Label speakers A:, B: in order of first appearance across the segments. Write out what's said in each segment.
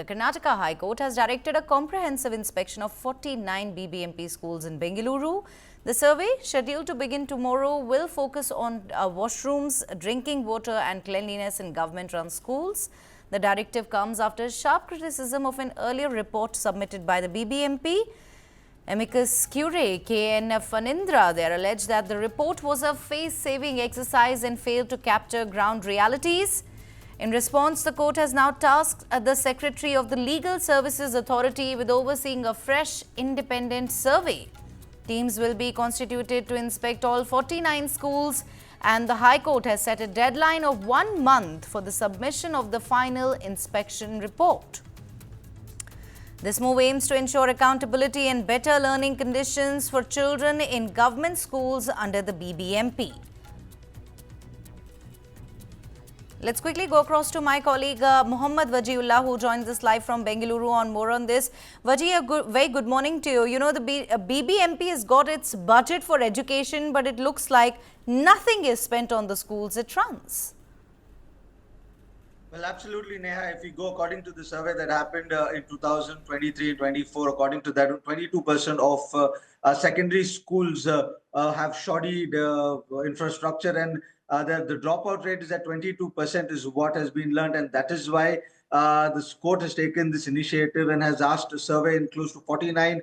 A: The Karnataka High Court has directed a comprehensive inspection of 49 BBMP schools in Bengaluru. The survey, scheduled to begin tomorrow, will focus on washrooms, drinking water and cleanliness in government-run schools. The directive comes after sharp criticism of an earlier report submitted by the BBMP. Amicus Curiae K.N. Phanindra there alleged that the report was a face-saving exercise and failed to capture ground realities. In response, the court has now tasked the Secretary of the Legal Services Authority with overseeing a fresh, independent survey. Teams will be constituted to inspect all 49 schools, and the High Court has set a deadline of 1 month for the submission of the final inspection report. This move aims to ensure accountability and better learning conditions for children in government schools under the BBMP. Let's quickly go across to my colleague Muhammad Wajiullah, who joins us live from Bengaluru on more on this. Waji, very good morning to you. You know, the BBMP has got its budget for education, but it looks like nothing is spent on the schools it runs.
B: Well, absolutely, Neha. If we go according to the survey that happened in 2023 and 24, according to that, 22% of secondary schools have shoddy infrastructure, and the dropout rate is at 22% is what has been learned, and that is why the court has taken this initiative and has asked to survey in close to 49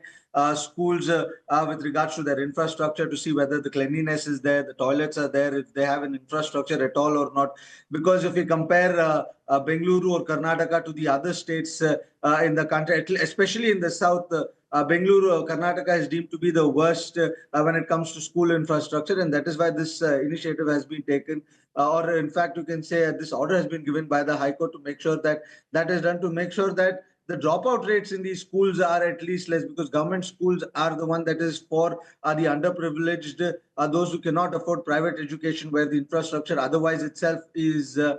B: schools with regards to their infrastructure to see whether the cleanliness is there, the toilets are there, if they have an infrastructure at all or not. Because if we compare Bengaluru or Karnataka to the other states in the country, especially in the south, Bengaluru, Karnataka is deemed to be the worst when it comes to school infrastructure, and that is why this initiative has been taken. Or in fact, you can say this order has been given by the High Court to make sure that that is done, to make sure that the dropout rates in these schools are at least less, because government schools are the one that is for the underprivileged, those who cannot afford private education, where the infrastructure otherwise itself is a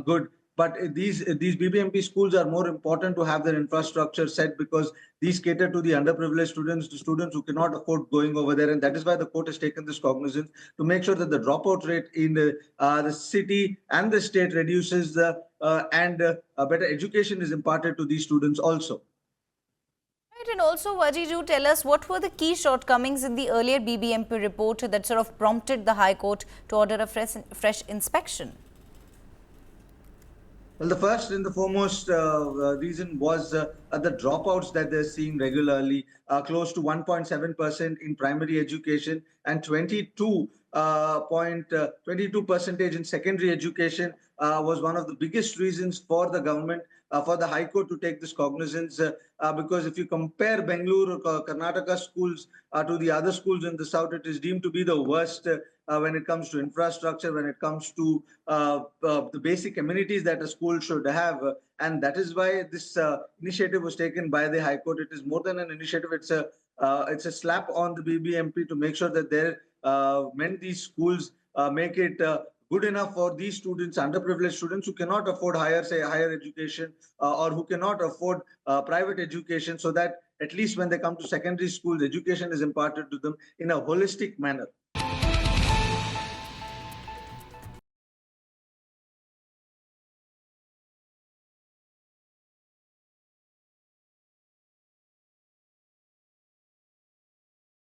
B: good. But these BBMP schools are more important to have their infrastructure set, because these cater to the underprivileged students, the students who cannot afford going over there. And that is why the court has taken this cognizance to make sure that the dropout rate in the city and the state reduces, and better education is imparted to these students also.
A: Right, and also, Waji, do tell us what were the key shortcomings in the earlier BBMP report that sort of prompted the High Court to order a fresh inspection?
B: Well, the first and the foremost reason was the dropouts that they're seeing regularly, close to 1.7% in primary education and 22% in secondary education was one of the biggest reasons for the government, for the High Court to take this cognizance, because if you compare Bengaluru, Karnataka schools to the other schools in the south, it is deemed to be the worst when it comes to infrastructure, when it comes to the basic amenities that a school should have. And that is why this initiative was taken by the High Court. It is more than an initiative. It's a slap on the BBMP to make sure that when these schools make it good enough for these students, underprivileged students who cannot afford higher education or who cannot afford private education, so that at least when they come to secondary schools, education is imparted to them in a holistic manner.